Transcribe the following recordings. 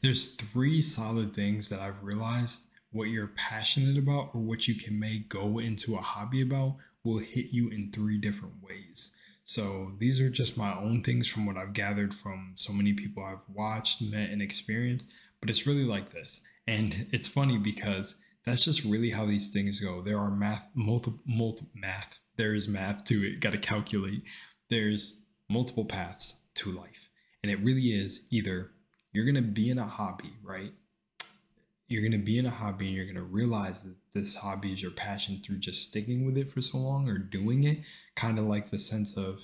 There's three solid things that I've realized what you're passionate about or what you can make go into a hobby about will hit you in three different ways. So these are just my own things from what I've gathered from so many people I've watched, met, and experienced. But it's really like this. And it's funny because that's just really how these things go. There are math. There is math to it. Got to calculate. There's multiple paths to life. And it really is either you're going to be in a hobby, right? You're going to be in a hobby and you're going to realize that this hobby is your passion through just sticking with it for so long or doing it, kind of like the sense of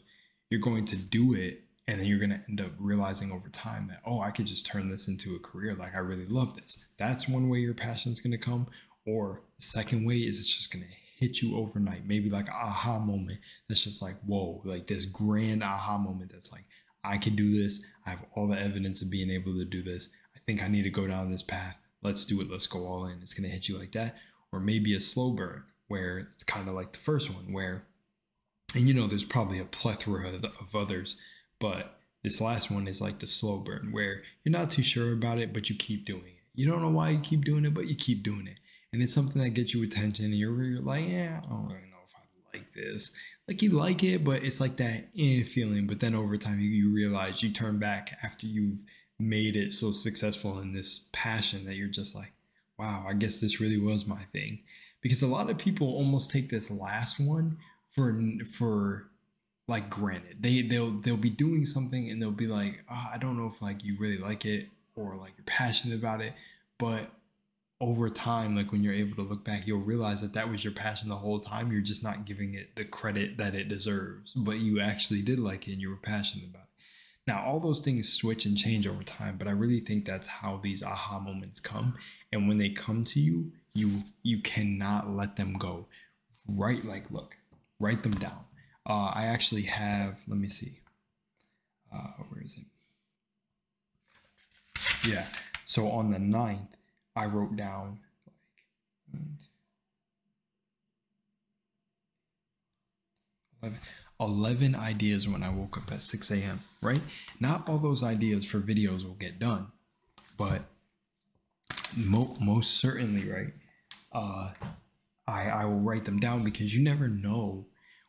you're going to do it and then you're going to end up realizing over time that, oh, I could just turn this into a career. Like, I really love this. That's one way your passion is going to come. Or the second way is it's just going to hit you overnight. Maybe like an aha moment that's just like, whoa, like this grand aha moment that's like, I can do this. I have all the evidence of being able to do this. I think I need to go down this path. Let's do it. Let's go all in. It's going to hit you like that. Or maybe a slow burn where it's kind of like the first one where, and there's probably a plethora of others, but this last one is like the slow burn where you're not too sure about it, but you keep doing it. You don't know why you keep doing it, but you keep doing it. And it's something that gets you attention and you're like, yeah, I don't really know if I like this. Like, you like it, but it's like that feeling. But then over time, you realize, you turn back after you've made it so successful in this passion that you're just like, wow, I guess this really was my thing. Because a lot of people almost take this last one for like granted. They'll be doing something and they'll be like, oh, I don't know if like you really like it or like you're passionate about it, but over time, like when you're able to look back, you'll realize that that was your passion the whole time. You're just not giving it the credit that it deserves, but you actually did like it and you were passionate about it. Now, all those things switch and change over time, but I really think that's how these aha moments come. And when they come to you, you cannot let them go. Right, like, look, write them down. I actually have, let me see. Where is it? Yeah. So on the 9th, I wrote down like 11 ideas when I woke up at 6 a.m., right? Not all those ideas for videos will get done, but most certainly, right? I will write them down because you never know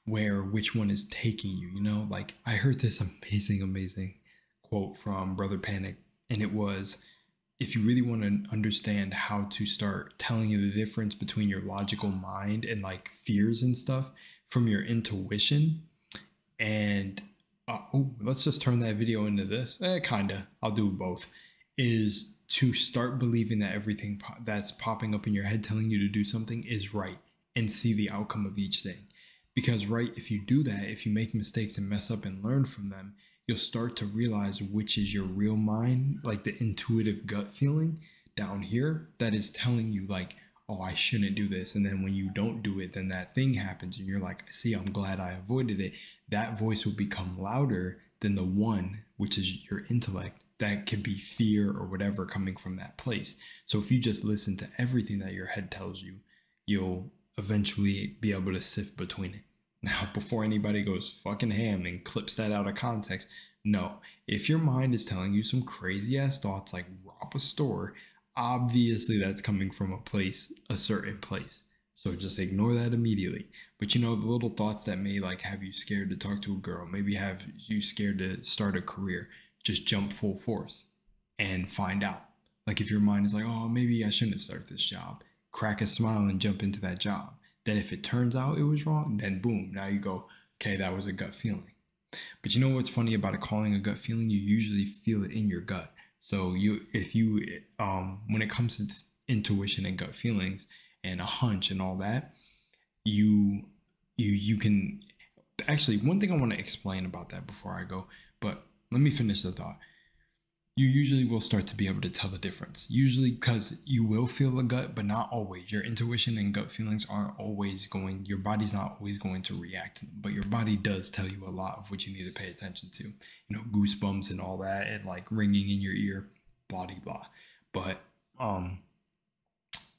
which one is taking you, Like, I heard this amazing quote from Brother Panic, and it was, if you really want to understand how to start telling you the difference between your logical mind and like fears and stuff from your intuition, and let's just turn that video into this. Kinda. I'll do both. Is to start believing that everything that's popping up in your head telling you to do something is right and see the outcome of each thing. Because, right, if you do that, if you make mistakes and mess up and learn from them, you'll start to realize which is your real mind, like the intuitive gut feeling down here that is telling you like, oh, I shouldn't do this. And then when you don't do it, then that thing happens and you're like, see, I'm glad I avoided it. That voice will become louder than the one, which is your intellect. That could be fear or whatever coming from that place. So if you just listen to everything that your head tells you, you'll eventually be able to sift between it. Now, before anybody goes fucking ham and clips that out of context, no. If your mind is telling you some crazy ass thoughts like rob a store, obviously that's coming from a certain place. So just ignore that immediately. But the little thoughts that may like have you scared to talk to a girl, maybe have you scared to start a career, just jump full force and find out. Like, if your mind is like, oh, maybe I shouldn't start this job, crack a smile and jump into that job. Then if it turns out it was wrong, then boom, now you go, okay, that was a gut feeling. But you know what's funny about it calling a gut feeling? You usually feel it in your gut. So when it comes to intuition and gut feelings and a hunch and all that, you can actually, one thing I want to explain about that before I go, but let me finish the thought. You usually will start to be able to tell the difference. Usually because you will feel the gut, but not always. Your intuition and gut feelings aren't always your body's not always going to react to them, but your body does tell you a lot of what you need to pay attention to. Goosebumps and all that, and like ringing in your ear, blah, blah, blah. But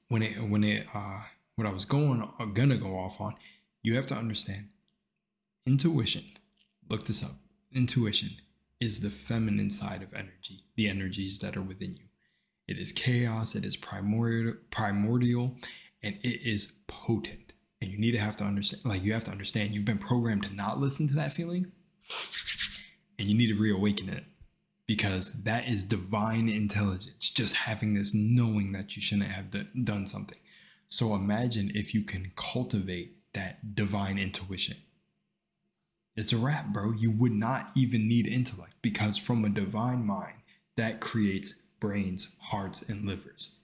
what I was gonna go off on, you have to understand intuition. Look this up. Intuition is the feminine side of energy, the energies that are within you. It is chaos. It is primordial, and it is potent. And you need to have to understand, like you have to understand, you've been programmed to not listen to that feeling, and you need to reawaken it, because that is divine intelligence. Just having this knowing that you shouldn't have done something. So imagine if you can cultivate that divine intuition. It's a wrap, bro. You would not even need intellect, because from a divine mind, that creates brains, hearts, and livers.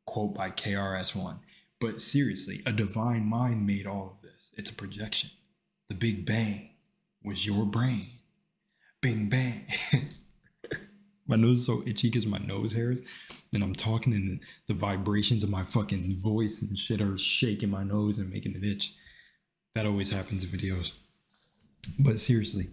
Quote by KRS-One. But seriously, a divine mind made all of this. It's a projection. The Big Bang was your brain. Bing bang. My nose is so itchy because my nose hairs, and I'm talking and the vibrations of my fucking voice and shit are shaking my nose and making it itch. That always happens in videos. But seriously,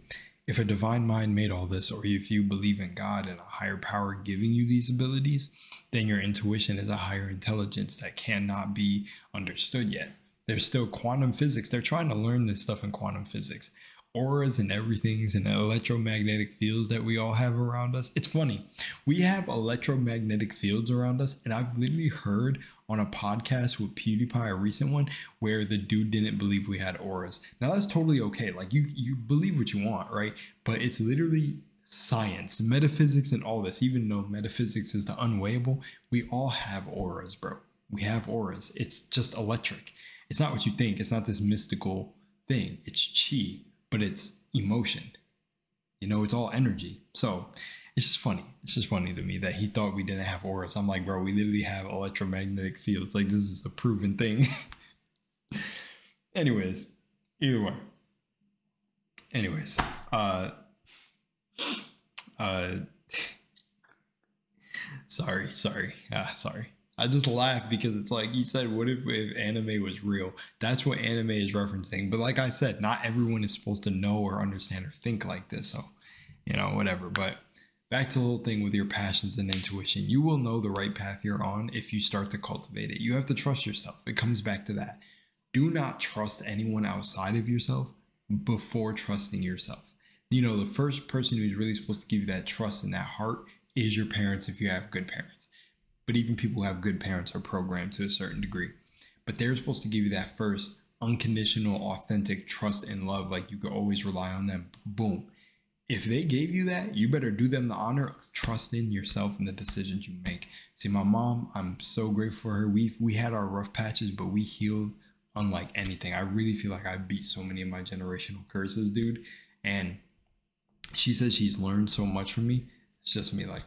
if a divine mind made all this, or if you believe in God and a higher power giving you these abilities, then your intuition is a higher intelligence that cannot be understood yet. There's still quantum physics. They're trying to learn this stuff in quantum physics. Auras and everything's and electromagnetic fields that we all have around us. It's funny. We have electromagnetic fields around us, and I've literally heard on a podcast with PewDiePie, a recent one, where the dude didn't believe we had auras. Now that's totally okay. Like you believe what you want, right? But it's literally science, metaphysics, and all this. Even though metaphysics is the unweighable, we all have auras, bro. We have auras. It's just electric. It's not what you think. It's not this mystical thing. It's chi, but it's emotion. You know, it's all energy. So it's just funny. It's just funny to me that he thought we didn't have auras. I'm like, bro, we literally have electromagnetic fields. Like, this is a proven thing. Anyways, either way. Anyways, sorry. I just laugh because it's like you said, what if anime was real? That's what anime is referencing. But like I said, not everyone is supposed to know or understand or think like this. So, you know, whatever. But back to the whole thing with your passions and intuition. You will know the right path you're on if you start to cultivate it. You have to trust yourself. It comes back to that. Do not trust anyone outside of yourself before trusting yourself. You know, the first person who's really supposed to give you that trust and that heart is your parents, if you have good parents. But even people who have good parents are programmed to a certain degree. But they're supposed to give you that first unconditional, authentic trust and love. Like you could always rely on them. Boom. If they gave you that, you better do them the honor of trusting yourself and the decisions you make. See, my mom, I'm so grateful for her. We had our rough patches, but we healed unlike anything. I really feel like I beat so many of my generational curses, dude. And she says she's learned so much from me. It's just me like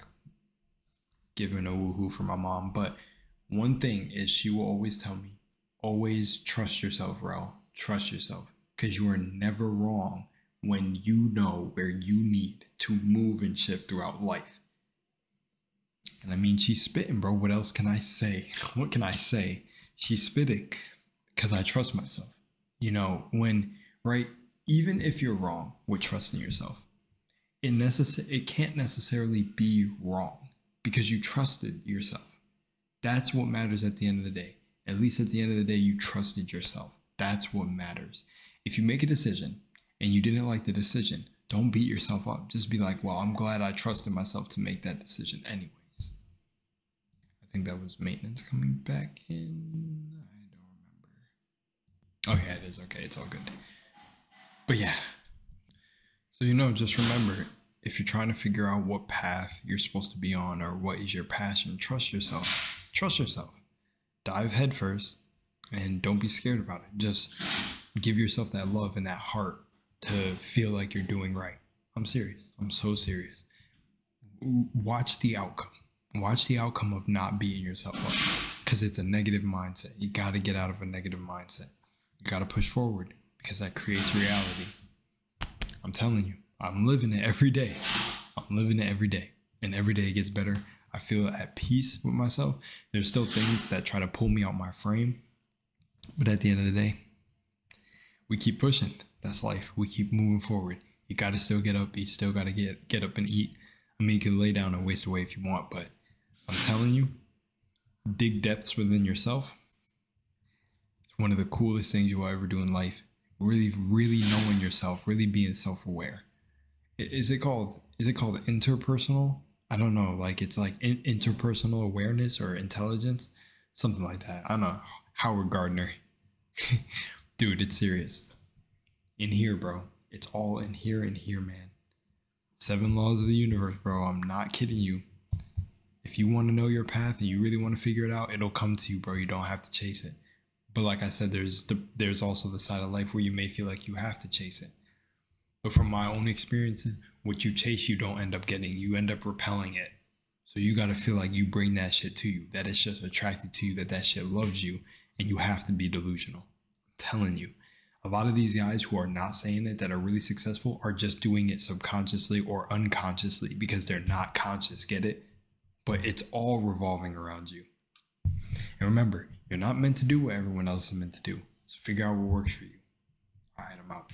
giving a woohoo for my mom. But one thing is, she will always tell me, always trust yourself, Rel. Trust yourself, because you are never wrong when you know where you need to move and shift throughout life. And I mean, she's spitting, bro. What else can I say? What can I say? She's spitting because I trust myself. You know, when, right, even if you're wrong with trusting yourself, it can't necessarily be wrong because you trusted yourself. That's what matters at the end of the day. At least at the end of the day, you trusted yourself. That's what matters. If you make a decision and you didn't like the decision, don't beat yourself up. Just be like, well, I'm glad I trusted myself to make that decision anyways. I think that was maintenance coming back in. I don't remember. Oh yeah, it is. Okay, it's all good. But yeah. So, you know, just remember, if you're trying to figure out what path you're supposed to be on or what is your passion, trust yourself. Trust yourself. Dive head first and don't be scared about it. Just give yourself that love and that heart to feel like you're doing right. I'm serious. I'm so serious. Watch the outcome. Watch the outcome of not beating yourself up, because it's a negative mindset. You got to get out of a negative mindset. You got to push forward, because that creates reality. I'm telling you, I'm living it every day. I'm living it every day. And every day it gets better. I feel at peace with myself. There's still things that try to pull me out my frame. But at the end of the day, we keep pushing. That's life. We keep moving forward. You got to still get up. You still got to get up and eat. I mean, you can lay down and waste away if you want. But I'm telling you, dig depths within yourself. It's one of the coolest things you'll ever do in life. Really knowing yourself, really being self-aware. Is it called interpersonal I don't know, like it's like interpersonal awareness or intelligence, something like that. I don't know. Howard Gardner. Dude, it's serious. In here, bro. It's all in here, man. Seven laws of the universe, bro. I'm not kidding you. If you want to know your path and you really want to figure it out, it'll come to you, bro. You don't have to chase it. But like I said, there's also the side of life where you may feel like you have to chase it. But from my own experience, what you chase, you don't end up getting. You end up repelling it. So you got to feel like you bring that shit to you, that it's just attracted to you, that shit loves you, and you have to be delusional. I'm telling you, a lot of these guys who are not saying it, that are really successful, are just doing it subconsciously or unconsciously because they're not conscious. Get it? But it's all revolving around you. And remember, you're not meant to do what everyone else is meant to do. So figure out what works for you. All right, I'm out.